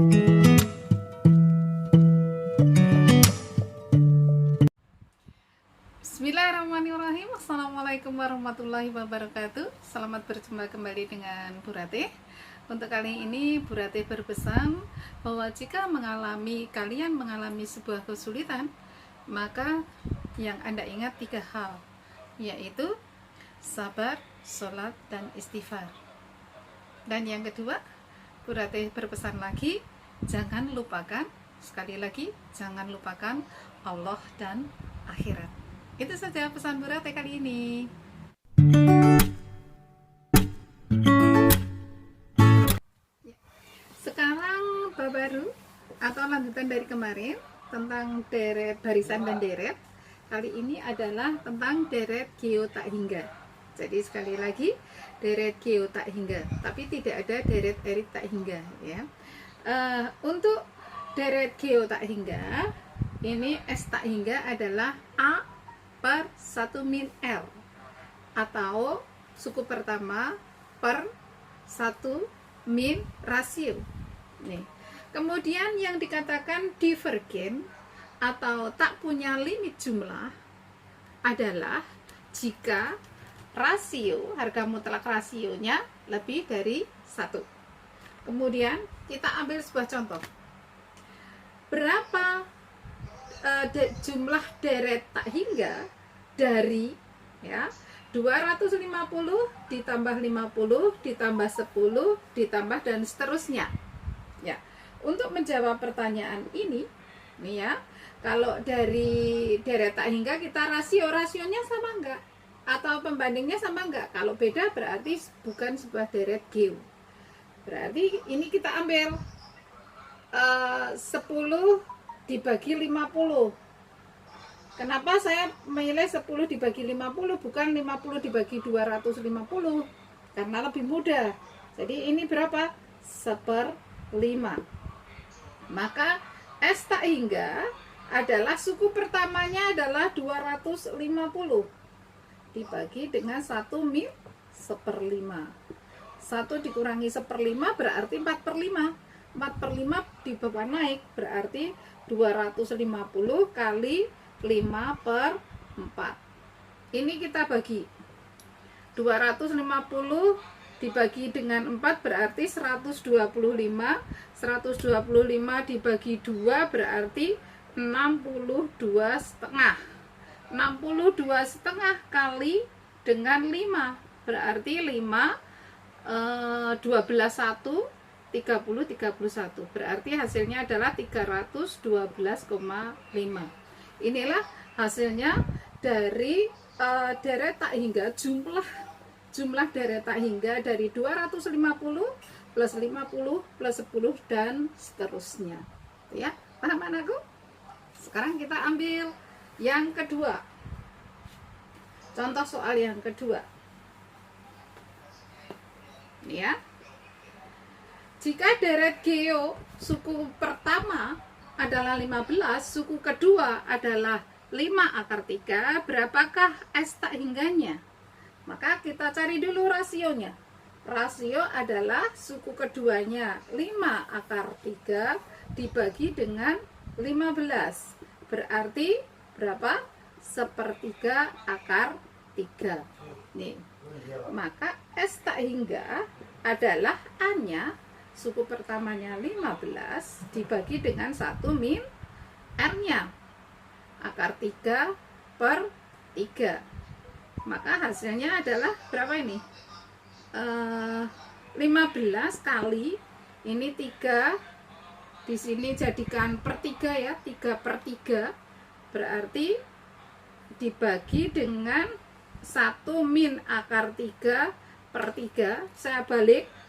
Bismillahirrahmanirrahim. Assalamualaikum warahmatullahi wabarakatuh. Selamat berjumpa kembali dengan Bu Ratih. Untuk kali ini Bu Ratih berpesan bahwa jika kalian mengalami sebuah kesulitan, maka yang Anda ingat 3 hal, yaitu sabar, sholat, dan istighfar. Dan yang kedua, Bu Ratih berpesan lagi, jangan lupakan, sekali lagi, jangan lupakan Allah dan akhirat. Itu saja pesan Bu Ratih kali ini. Sekarang bab baru atau lanjutan dari kemarin tentang deret barisan dan deret. Kali ini adalah tentang deret geo tak hingga. Jadi sekali lagi, deret geo tak hingga, tapi tidak ada deret erit tak hingga ya. Untuk deret geo tak hingga, ini S tak hingga adalah A per 1 min L atau suku pertama per 1 min rasio nih. Kemudian yang dikatakan divergen atau tak punya limit jumlah adalah jika rasio, harga mutlak rasionya lebih dari 1. Kemudian kita ambil sebuah contoh. Berapa jumlah deret tak hingga dari 250 ditambah 50 ditambah 10 ditambah dan seterusnya ya. Untuk menjawab pertanyaan ini nih ya, kalau dari deret tak hingga kita rasionya sama enggak atau pembandingnya sama enggak? Kalau beda berarti bukan sebuah deret geo. Berarti ini kita ambil 10 dibagi 50. Kenapa saya memilih 10 dibagi 50 bukan 50 dibagi 250? Karena lebih mudah. Jadi ini berapa? 1/5. Maka S tak hingga adalah suku pertamanya adalah 250 dibagi dengan 1 min 1/5. 1 dikurangi 1/5 berarti 4/5. 4/5 di bawah naik berarti 250 kali 5/4. Ini kita bagi 250 dibagi dengan 4 berarti 125. 125 dibagi 2 berarti 62,5. 62,5 kali dengan 5 berarti 5 12 1 31 berarti hasilnya adalah 312,5. Inilah hasilnya dari deret tak hingga, jumlah deret tak hingga dari 250 plus 50 plus 10 dan seterusnya ya. Paham anakku? Sekarang kita ambil yang kedua, contoh soal yang kedua ini ya. Jika deret geo suku pertama adalah 15, suku kedua adalah 5/3, berapakah S tak hingganya? Maka kita cari dulu rasionya. Rasio adalah suku keduanya 5/3 dibagi dengan 15. Berarti berapa? 1/3/3. Nih. Maka S tak hingga adalah A-nya, suku pertamanya 15 dibagi dengan 1 min R-nya, akar 3/3. Maka hasilnya adalah berapa ini? 15 kali ini 3, di sini jadikan per 3 ya, 3/3 berarti dibagi dengan 1 min akar 3/3. Saya balik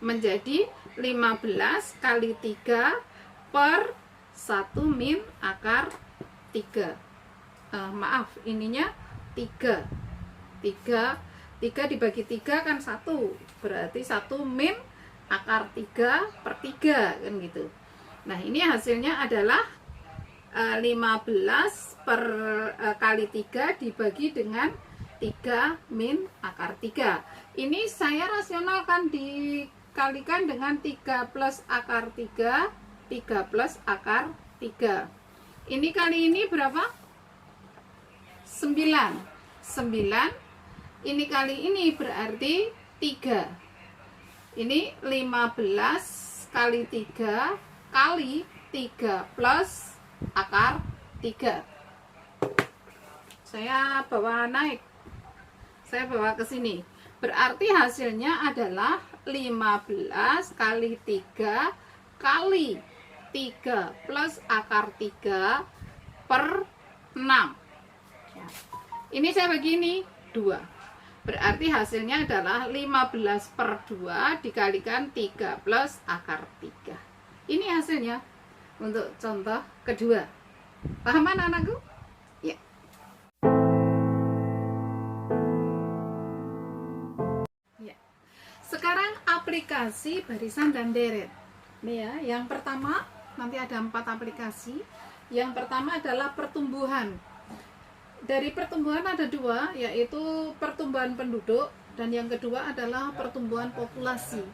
menjadi 15 kali 3 per 1 min akar 3. Maaf, ininya 3 dibagi 3 kan 1, berarti 1 min akar 3/3 kan gitu. Nah ini hasilnya adalah 15 kali 3 dibagi dengan 3 min akar 3. Ini saya rasionalkan di dikalikan dengan 3 plus akar 3, 3 plus akar 3. Ini kali ini berapa? 9. 9. Ini kali ini berarti 3. Ini 15 kali 3 kali 3 plus akar 3. Saya bawa naik. Saya bawa ke sini. Berarti hasilnya adalah 15 kali 3 kali 3 plus akar 3 per 6. Ya. Ini saya bagi ini 2. Berarti hasilnya adalah 15 per 2 dikalikan 3 plus akar 3. Ini hasilnya untuk contoh kedua. Paham anak-anakku? Ya. Ya. Sekarang aplikasi barisan dan deret. Nih ya, yang pertama nanti ada 4 aplikasi. Yang pertama adalah pertumbuhan. Dari pertumbuhan ada 2, yaitu pertumbuhan penduduk, dan yang kedua adalah pertumbuhan populasi.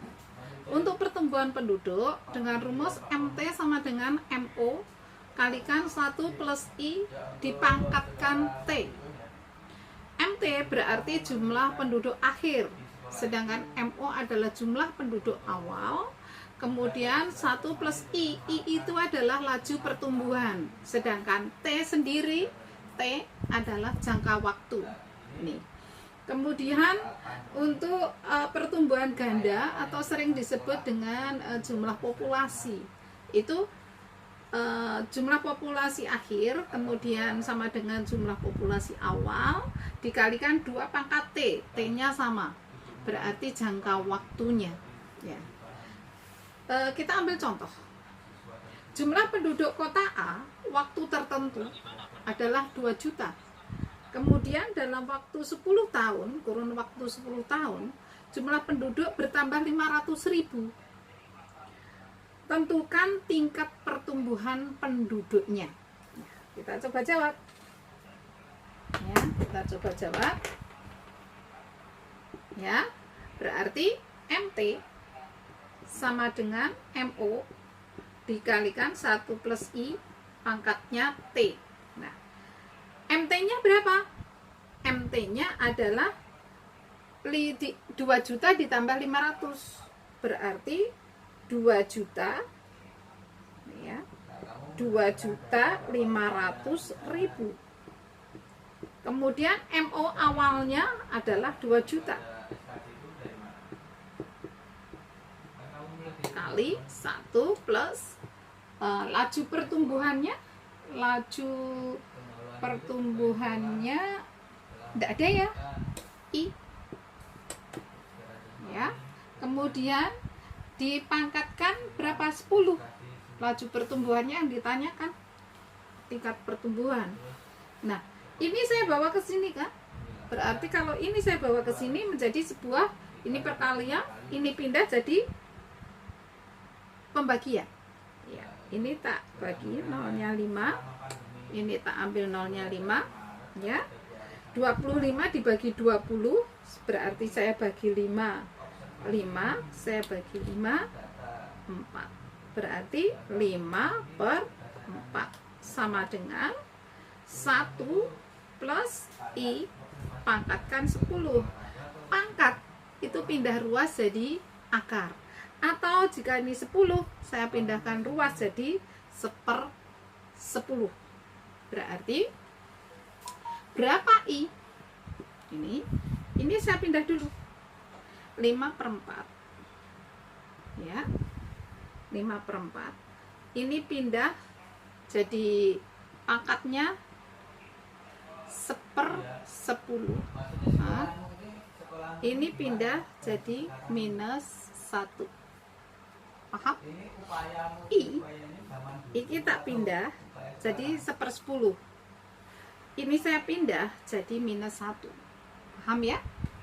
Untuk pertumbuhan penduduk dengan rumus MT sama dengan MO kalikan 1 plus I dipangkatkan T. MT berarti jumlah penduduk akhir, sedangkan MO adalah jumlah penduduk awal. Kemudian 1 plus I itu adalah laju pertumbuhan, sedangkan T sendiri, T adalah jangka waktu. Nih. Kemudian untuk pertumbuhan ganda atau sering disebut dengan jumlah populasi, itu jumlah populasi akhir kemudian sama dengan jumlah populasi awal dikalikan 2 pangkat T, T-nya sama, berarti jangka waktunya. Ya. Kita ambil contoh. Jumlah penduduk kota A waktu tertentu adalah 2 juta. Kemudian dalam waktu 10 tahun, kurun waktu 10 tahun, jumlah penduduk bertambah 500.000. Tentukan tingkat pertumbuhan penduduknya. Nah, kita coba jawab. Ya, kita coba jawab. Ya, berarti MT sama dengan MO dikalikan 1 plus I pangkatnya T. Nah, MT-nya berapa? MT-nya adalah 2 juta ditambah 500. Berarti 2 juta ya. 2.500.000. Kemudian MO awalnya adalah 2 juta. Kali 1 plus laju pertumbuhannya tidak ada ya, I ya. Kemudian dipangkatkan berapa? 10. Laju pertumbuhannya yang ditanyakan, tingkat pertumbuhan. Nah, ini saya bawa ke sini kan, berarti kalau ini saya bawa ke sini menjadi sebuah, ini perkalian, ini pindah jadi pembagian ya. Ini tak bagi nolnya 5, ini tak ambil nolnya 5 ya. 25 dibagi 20 berarti saya bagi 5, saya bagi 5, 4. Berarti 5 per 4 sama dengan 1 plus I pangkatkan 10. Pangkat itu pindah ruas jadi akar. Atau jika ini 10, saya pindahkan ruas jadi 1/10. Berarti berapa I? Ini saya pindah dulu. 5/4. Ya. 5/4. Ini pindah jadi pangkatnya 1/10. Nah, ini pindah jadi -1. Paham? I kita pindah jadi 1/10. Ini saya pindah jadi -1. Paham ya?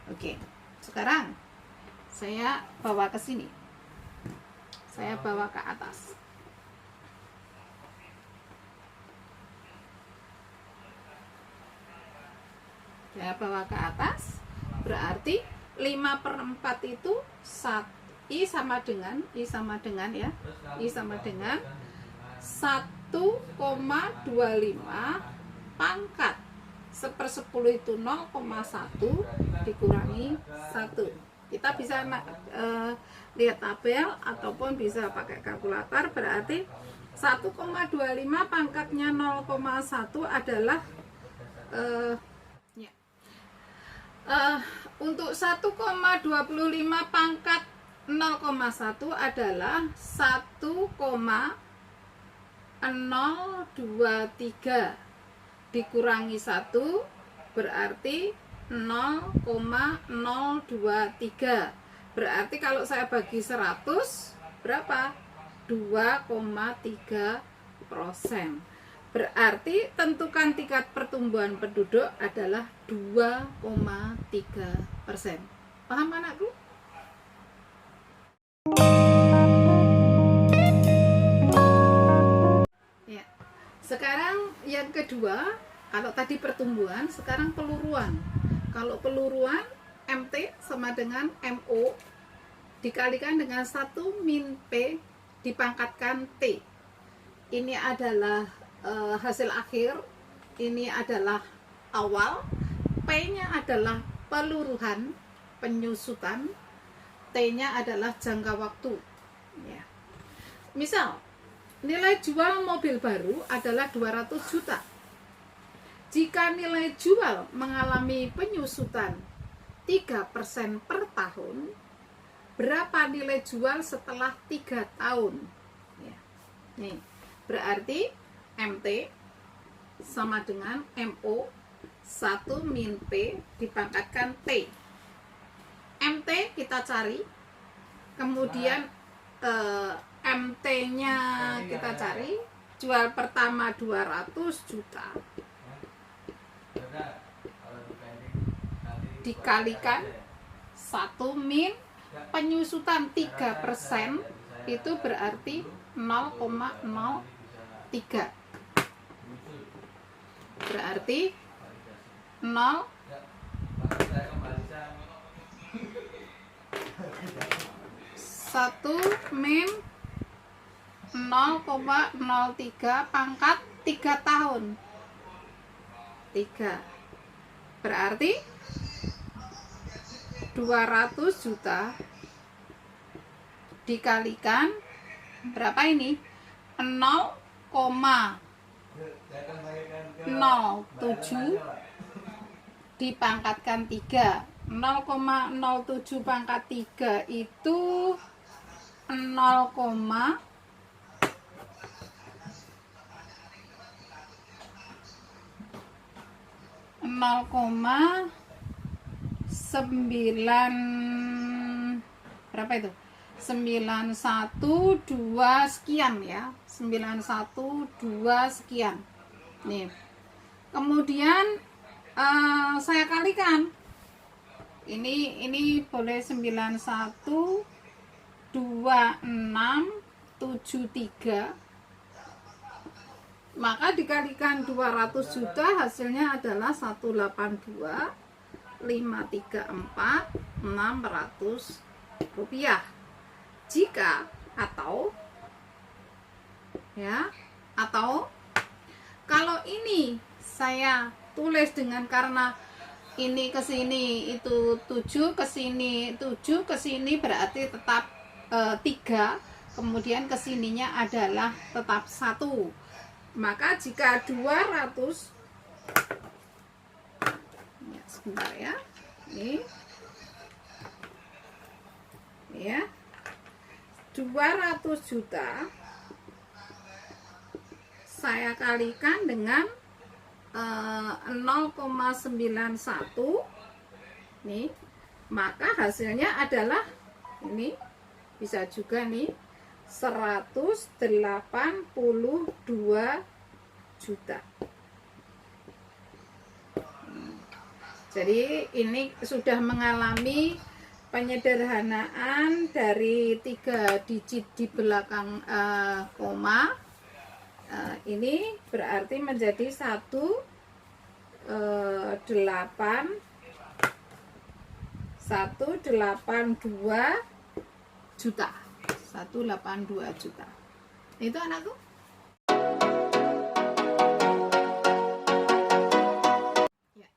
Oke. Sekarang saya bawa ke sini. Saya bawa ke atas. Saya bawa ke atas. Berarti 5/4 itu 1. I sama dengan ya, I sama dengan 1,25 pangkat 1/10 itu 0,1 dikurangi 1. Kita bisa lihat tabel ataupun bisa pakai kalkulator. Berarti 1,25 pangkatnya 0,1 adalah untuk 1,25 pangkat 0,1 adalah 1,023 dikurangi 1 berarti 0,023. Berarti kalau saya bagi 100 berapa? 2,3%. Berarti tentukan tingkat pertumbuhan penduduk adalah 2,3%. Paham anakku? Ya. Sekarang yang kedua, kalau tadi pertumbuhan, sekarang peluruan. Kalau peluruan, MT sama dengan MO dikalikan dengan 1 min P dipangkatkan T. Ini adalah hasil akhir, ini adalah awal, P-nya adalah peluruhan, penyusutan, T-nya adalah jangka waktu. Ya. Misal, nilai jual mobil baru adalah 200 juta. Jika nilai jual mengalami penyusutan 3% per tahun, berapa nilai jual setelah 3 tahun? Ya. Nih, berarti MT sama dengan MO 1 min P dipangkatkan T. MT kita cari, kemudian MT-nya kita cari, jual pertama 200 juta dikalikan 1 min penyusutan 3% itu berarti 0,03. Berarti 0 1 min 0,03 pangkat 3 tahun 3. Berarti 200 juta dikalikan berapa ini? 0,07 dipangkatkan 3. 0,07 pangkat 3 itu 0,09 berapa itu? 912 sekian ya. 912 sekian. Nih. Kemudian saya kalikan. Ini boleh 912673. Maka dikalikan 200 juta hasilnya adalah 182.534.600 rupiah. Jika atau kalau ini saya tulis dengan, karena ini ke sini itu 7, ke sini 7, ke sini berarti tetap 3, kemudian ke sininya adalah tetap 1. Maka jika 200, ya, sebentar ya, ini ya, 200 juta saya kalikan dengan 0,91 nih, maka hasilnya adalah ini, bisa juga nih 182 juta. Jadi ini sudah mengalami penyederhanaan dari 3 digit di belakang koma. Ini berarti menjadi 182 juta. 182 juta. Itu anakku. Ya.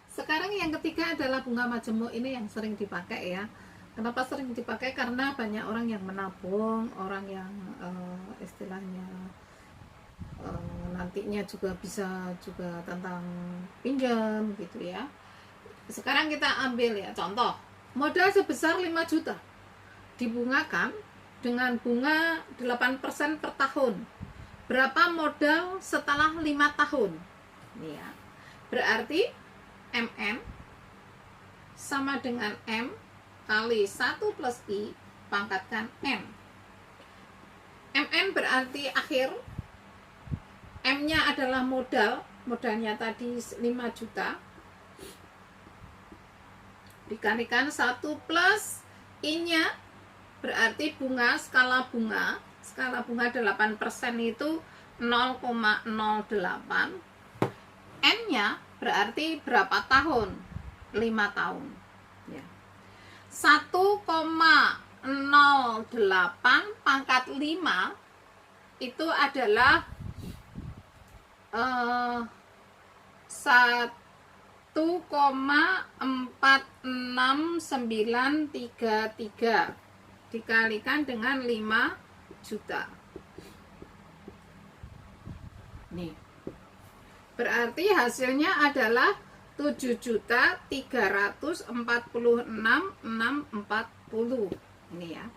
Sekarang yang ketiga adalah bunga majemuk. Ini yang sering dipakai ya. Kenapa sering dipakai? Karena banyak orang yang menabung, orang yang istilahnya nantinya juga bisa juga tentang pinjam gitu ya. Sekarang kita ambil ya contoh, modal sebesar 5 juta dibungakan dengan bunga 8% per tahun. Berapa modal setelah 5 tahun? Ini ya. Berarti MN sama dengan M kali 1 plus I pangkatkan N. MN berarti akhir, M-nya adalah modal, modalnya tadi 5 juta, dikalikan 1 plus I-nya berarti bunga, skala bunga 8% itu 0,08. N-nya berarti berapa tahun? 5 tahun ya. 1,08 pangkat 5 itu adalah 1,46933 dikalikan dengan 5 juta. Nih. Berarti hasilnya adalah 7.346.640. Ini ya.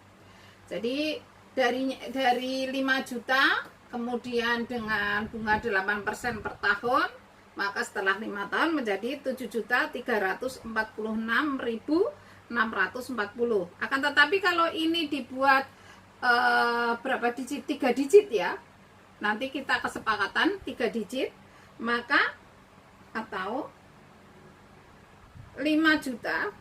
Jadi dari 5 juta kemudian dengan bunga 8% per tahun, maka setelah 5 tahun menjadi 7.346.640. Akan tetapi kalau ini dibuat berapa digit? 3 digit ya. Nanti kita kesepakatan 3 digit, maka atau 5 juta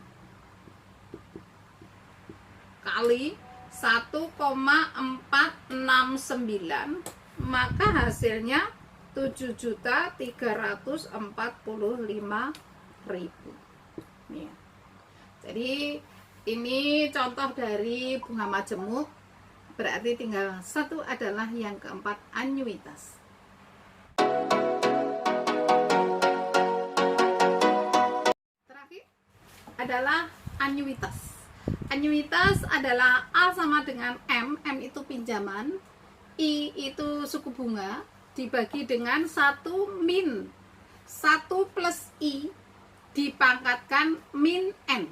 kali 1,469, maka hasilnya 7.345.000. Nih. Jadi ini contoh dari bunga majemuk. Berarti tinggal satu adalah yang keempat, anuitas. Terakhir adalah anuitas. Anuitas adalah A sama dengan M. M itu pinjaman, I itu suku bunga, dibagi dengan 1 min 1 plus I dipangkatkan min N.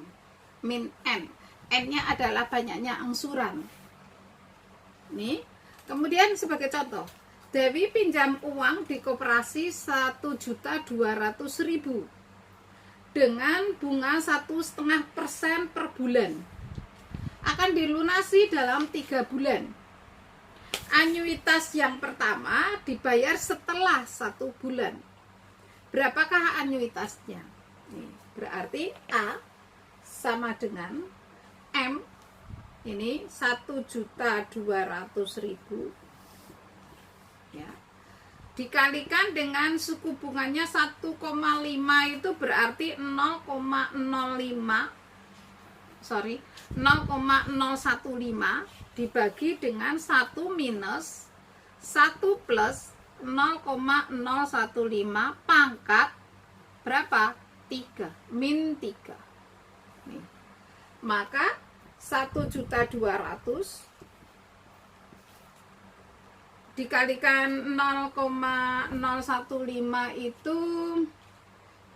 Min N. N-nya adalah banyaknya angsuran. Nih, kemudian sebagai contoh, Dewi pinjam uang di koperasi 1.200.000 dengan bunga 1,5% per bulan. Akan dilunasi dalam 3 bulan. Anuitas yang pertama dibayar setelah 1 bulan. Berapakah anuitasnya? Nih, berarti A sama dengan M, ini 1.200.000 ya, dikalikan dengan suku bunganya 1,5 itu berarti 0,015 dibagi dengan 1 minus 1 plus 0,015 pangkat berapa? 3, min 3. Nih. Maka 1.200.000 dikalikan 0,015 itu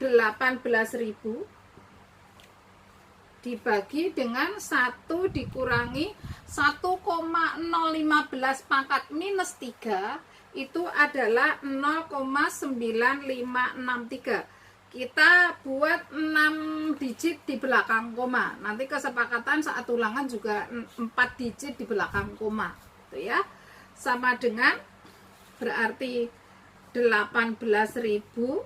18.000 dibagi dengan 1 dikurangi 1,015 pangkat minus 3 itu adalah 0,9563. Kita buat 6 digit di belakang koma. Nanti kesepakatan saat ulangan juga 4 digit di belakang koma. Itu ya. Sama dengan berarti 18.000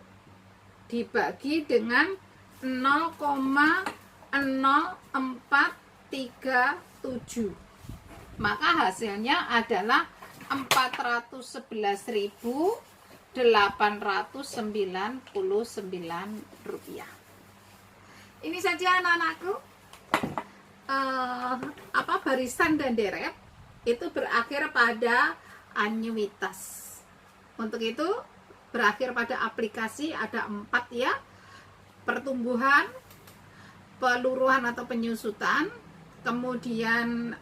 dibagi dengan 0,0437. Maka hasilnya adalah 411.899 rupiah. Ini saja anak-anakku. barisan dan deret itu berakhir pada anyuitas. Untuk itu berakhir pada aplikasi ada 4 ya, pertumbuhan, peluruhan atau penyusutan, kemudian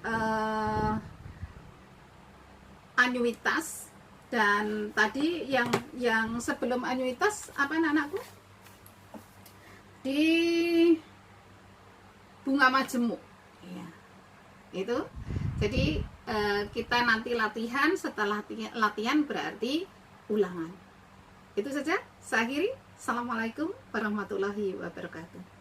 anyuitas, dan tadi yang sebelum anyuitas apa anak-anakku? Di bunga majemuk ya, itu. Jadi kita nanti latihan, setelah latihan berarti ulangan. Itu saja, saya akhiri. Assalamualaikum warahmatullahi wabarakatuh.